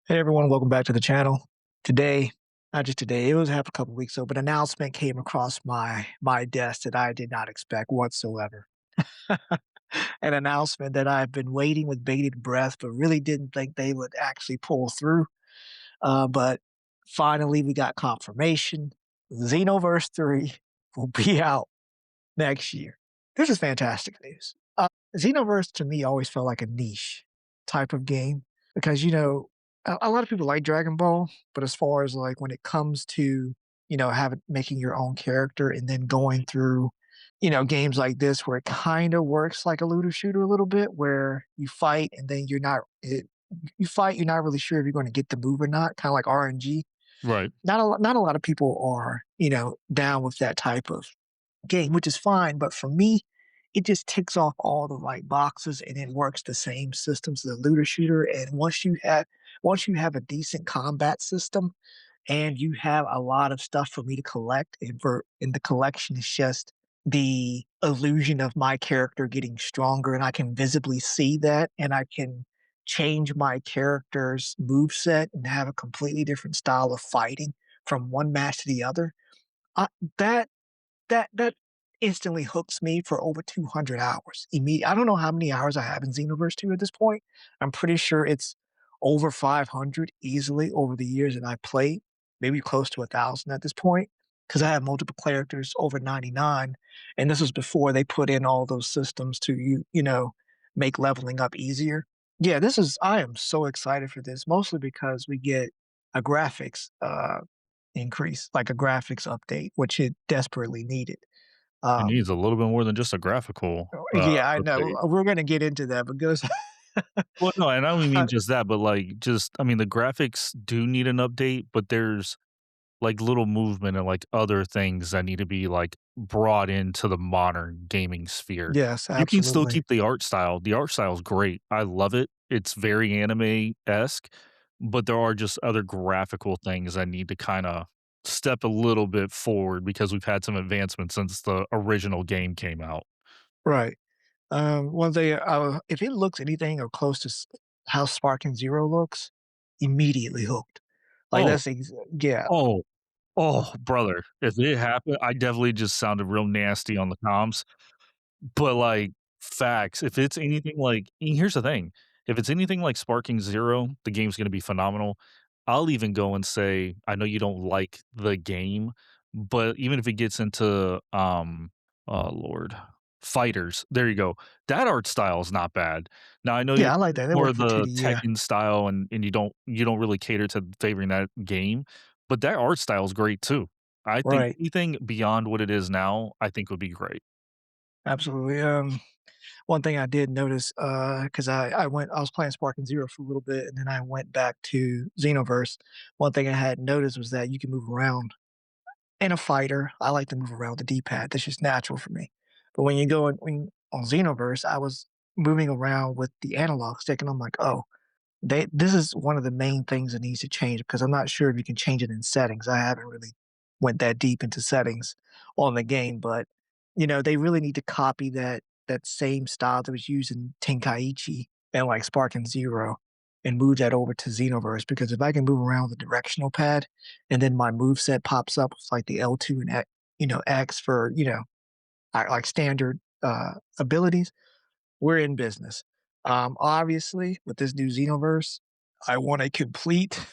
Hey everyone, welcome back to the channel. Today, not just today, it was half a couple weeks ago, but an announcement came across my desk that I did not expect whatsoever. An announcement that I've been waiting with bated breath, but really didn't think they would actually pull through. But finally, we got confirmation. Xenoverse 3 will be out next year. This is fantastic news. Xenoverse to me always felt like a niche type of game because, a lot of people like Dragon Ball, but as far as like when it comes to, having making your own character and then going through, games like this where it kind of works like a looter shooter a little bit, where you fight and then you fight, you're not really sure if you're going to get the move or not, kind of like RNG. Right. Not a lot of people are, down with that type of game, which is fine. But for me, it just ticks off all the right boxes and it works the same systems as a looter shooter. And once you have a decent combat system and you have a lot of stuff for me to collect, and the collection is just the illusion of my character getting stronger, and I can visibly see that, and I can change my character's move set and have a completely different style of fighting from one match to the other. I, that that instantly hooks me for over 200 hours. I don't know how many hours I have in Xenoverse 2 at this point. I'm pretty sure it's over 500 easily over the years that I played, maybe close to 1,000 at this point, because I have multiple characters over 99, and this was before they put in all those systems to make leveling up easier. Yeah, I am so excited for this, mostly because we get a graphics increase, like a graphics update, which it desperately needed. It Um, needs a little bit more than just a graphical, yeah, I know. update. We're gonna get into that because Well, no, and I don't mean just that, but, like, just I mean, the graphics do need an update, but there's, like, little movement and, like, other things that need to be, like, brought into the modern gaming sphere. yes, You can still absolutely. keep the art style. The art style is great. I love it. It's very anime-esque, but there are just other graphical things that need to kinda step a little bit forward because we've had some advancements since the original game came out. Right. If it looks anything or close to how Sparking Zero looks, immediately hooked. Like Oh, yeah, oh, oh, brother, if it happened, I definitely just sounded real nasty on the comms, but, like, facts, if it's anything like and here's the thing, if it's anything like Sparking Zero, the game's gonna be phenomenal. I'll even go and say, I know you don't like the game, but even if it gets into, oh lord, fighters, there you go. That art style is not bad. Now I know you're yeah, I like that. That more worked of for the 2D. Yeah, Tekken style and you don't really cater to favoring that game, but that art style is great too. I think right. anything beyond what it is now, I think would be great. Absolutely. One thing I did notice, because I was playing Sparking Zero for a little bit, and then I went back to Xenoverse. One thing I had noticed was that you can move around in a fighter. I like to move around with the D-pad. That's just natural for me. But when on Xenoverse, I was moving around with the analog stick, and I'm like, oh, this is one of the main things that needs to change because I'm not sure if you can change it in settings. I haven't really went that deep into settings on the game, but they really need to copy that same style that was used in Tenkaichi and like Sparking Zero and move that over to Xenoverse because if I can move around with the directional pad and then my move set pops up with like the L2 and X for, like standard abilities, we're in business. Obviously, with this new Xenoverse, I want a complete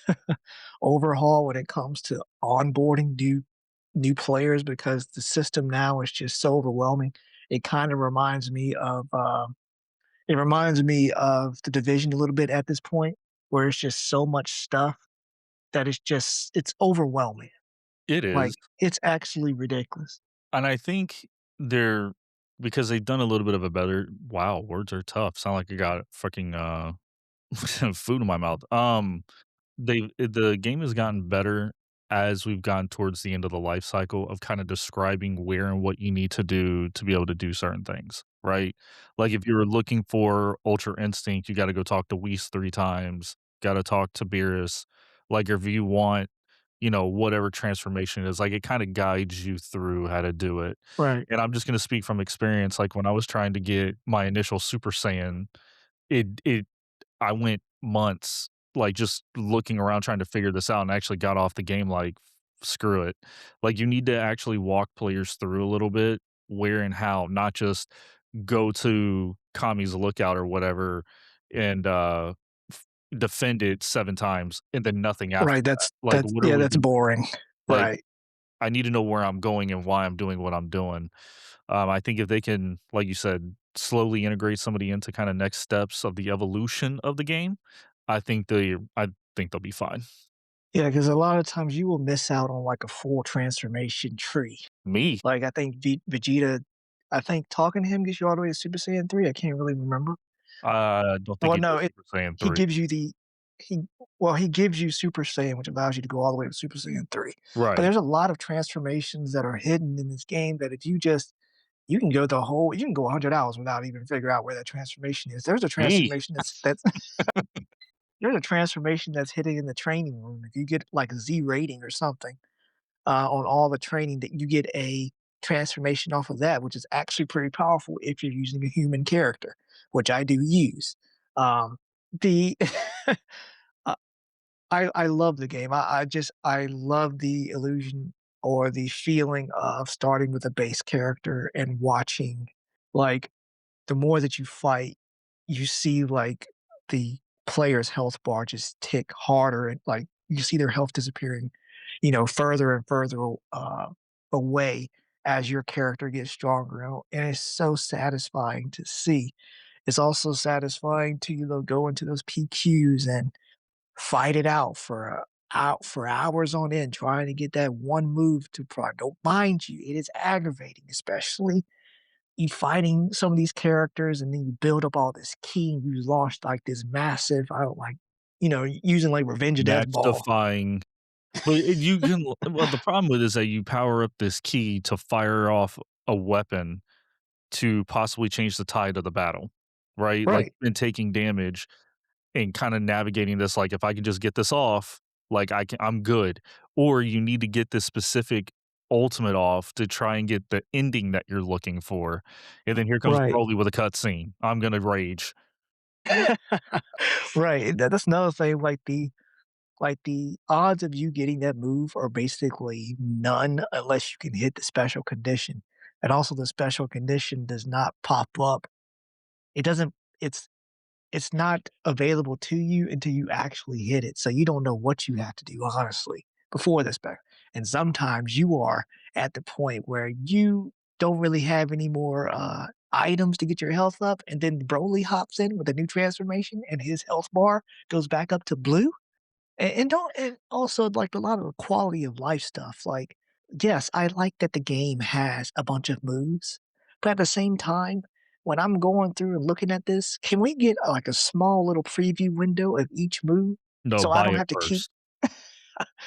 overhaul when it comes to onboarding new players because the system now is just so overwhelming. It kind of reminds me of the division a little bit at this point, where it's just so much stuff that it's overwhelming. It is. Like it's actually ridiculous. And I think they're because they've done a little bit of a better wow, words are tough. Sound like I got fucking, food in my mouth. The game has gotten better as we've gotten towards the end of the life cycle of kinda describing where and what you need to do to be able to do certain things, right? Like, if you're looking for Ultra Instinct, you gotta go talk to Whis 3 times, gotta talk to Beerus. Like, if you want, whatever transformation it is, like, it kinda guides you through how to do it. Right. And I'm just gonna speak from experience, like, when I was trying to get my initial Super Saiyan, it I went months like, just looking around trying to figure this out and actually got off the game like, "Screw it." Like, you need to actually walk players through a little bit, where and how, not just go to Kami's Lookout or whatever and, f defend it 7 times and then nothing after Right, that. Like, that's what are yeah, we that's doing? boring. Like, Right. I need to know where I'm going and why I'm doing what I'm doing. I think if they can, like you said, slowly integrate somebody into kinda next steps of the evolution of the game, I think they'll be fine. Yeah, because a lot of times you will miss out on, like, a full transformation tree. Me? Like, I think Vegeta I think talking to him gets you all the way to Super Saiyan 3, I can't really remember. Don't think Well, he no, does Super Saiyan he 3. gives you the he he gives you Super Saiyan, which allows you to go all the way to Super Saiyan 3. But Right. there's a lot of transformations that are hidden in this game that if you just you can go you can go 100 hours without even figure out where that transformation is. Me? That's there's a transformation that's hidden in the training room. If you get, like, a Z rating or something, on all the training that you get a transformation off of that, which is actually pretty powerful if you're using a human character, which I do use. The uh, I love the game. I love the illusion or the feeling of starting with a base character and watching, like, the more that you fight, you see, like, the player's health bar just tick harder and, like, you see their health disappearing, further and further, away as your character gets stronger, and it's so satisfying to see. It's also satisfying to, go into those PQs and fight it out for hours on end trying to get that one move to prime. Don't mind you, it is aggravating, especially you fighting some of these characters and then you build up all this ki and you lost like this massive I don't like, using like Revenge of Death Match Ball. defying. But you can well, the problem with it is that you power up this key to fire off a weapon to possibly change the tide of the battle, right? Like, Right, you've been taking damage and kinda navigating this, like, if I can just get this off, like, I'm good. Or you need to get this specific ultimate off to try and get the ending that you're looking for, and then here comes right. Broly with a cutscene. I'm gonna rage. Right, that's another thing, like, the odds of you getting that move are basically none unless you can hit the special condition, and also the special condition does not pop up. It doesn't it's it's not available to you until you actually hit it, so you don't know what you have to do, honestly, before the spec and sometimes you are at the point where you don't really have any more, items to get your health up, and then Broly hops in with a new transformation, and his health bar goes back up to blue, and also, like, a lot of the quality of life stuff, like, yes, I like that the game has a bunch of moves, but at the same time, when I'm going through and looking at this, can we get, like, a small little preview window of each move No, so I buy don't it have to keep first.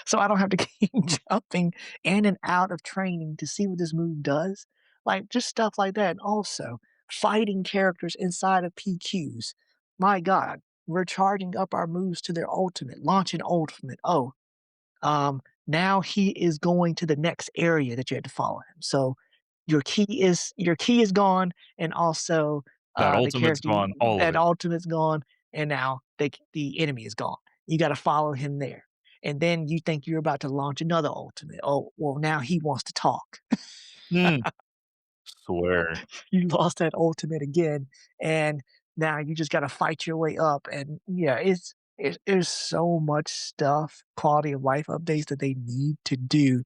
so I don't have to keep jumping in and out of training to see what this move does? Like, just stuff like that, and also, fighting characters inside of PQs. My god, we're charging up our moves to their ultimate, launching ultimate. Oh, now he is going to the next area that you had to follow him. So your key is gone, and also That the ultimate's character gone, all of that it. ultimate's gone, and now the enemy is gone. You got to follow him there, and then you think you're about to launch another ultimate. Oh, well, now he wants to talk. Mm, swear. You lost that ultimate again, and now you just gotta fight your way up, and yeah, there's so much stuff, quality of life updates that they need to do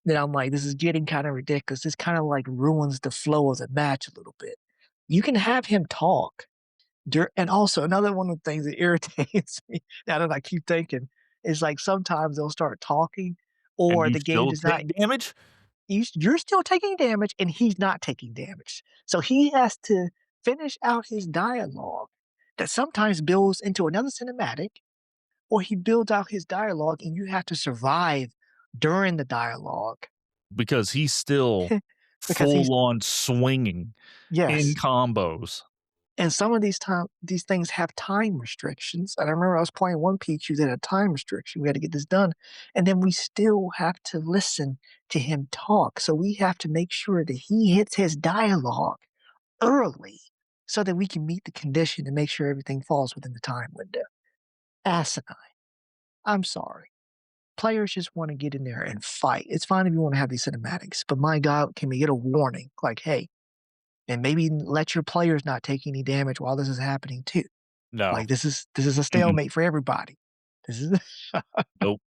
that I'm like, "This is getting kinda ridiculous." This kinda, like, ruins the flow of the match a little bit. You can have him talk and also another one of the things that irritates me now that I keep thinking is, like, sometimes they'll start talking And or you the game still does not take damage? you're still taking damage and he's not taking damage. So he has to finish out his dialogue that sometimes builds into another cinematic, or he builds out his dialogue and you have to survive during the dialogue Because he's still because he's full on swinging in yes. combos. And some of these things have time restrictions. And I remember I was playing one Pichu that had a time restriction. We had to get this done. And then we still have to listen to him talk. So we have to make sure that he hits his dialogue early so that we can meet the condition and make sure everything falls within the time window. asinine. I'm sorry. Players just want to get in there and fight. It's fine if you want to have these cinematics, but my God, can we get a warning? Like, hey, and maybe let your players not take any damage while this is happening too. No. Like this is a Mm-mm. stalemate for everybody. This is Nope.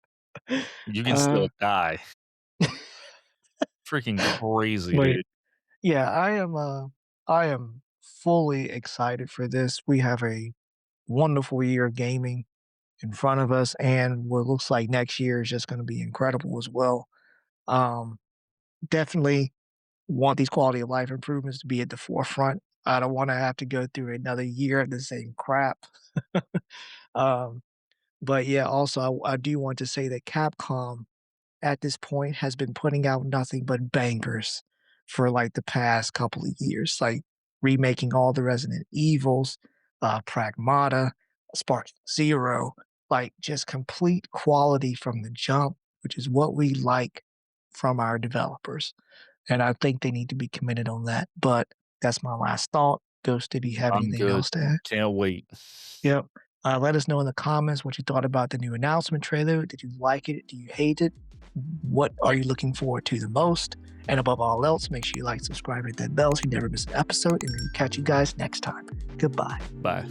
You can uh still die. Freaking crazy, but dude. yeah, I am fully excited for this. We have a wonderful year of gaming in front of us, and what looks like next year is just going to be incredible as well. Um, Definitely want these quality of life improvements to be at the forefront. I don't want to have to go through another year of the same crap. um, but yeah, also I do want to say that Capcom at this point has been putting out nothing but bangers for like the past couple of years, like remaking all the Resident Evils, Pragmata, Spark Zero, like just complete quality from the jump, which is what we like from our developers. And I think they need to be committed on that. But that's my last thought. Ghost, did you have I'm anything good. else to add? Can't wait. Yep. Let us know in the comments what you thought about the new announcement trailer. Did you like it? Do you hate it? What are you looking forward to the most? And above all else, make sure you like, subscribe, hit that bell so you never miss an episode. And we'll catch you guys next time. Goodbye. Bye.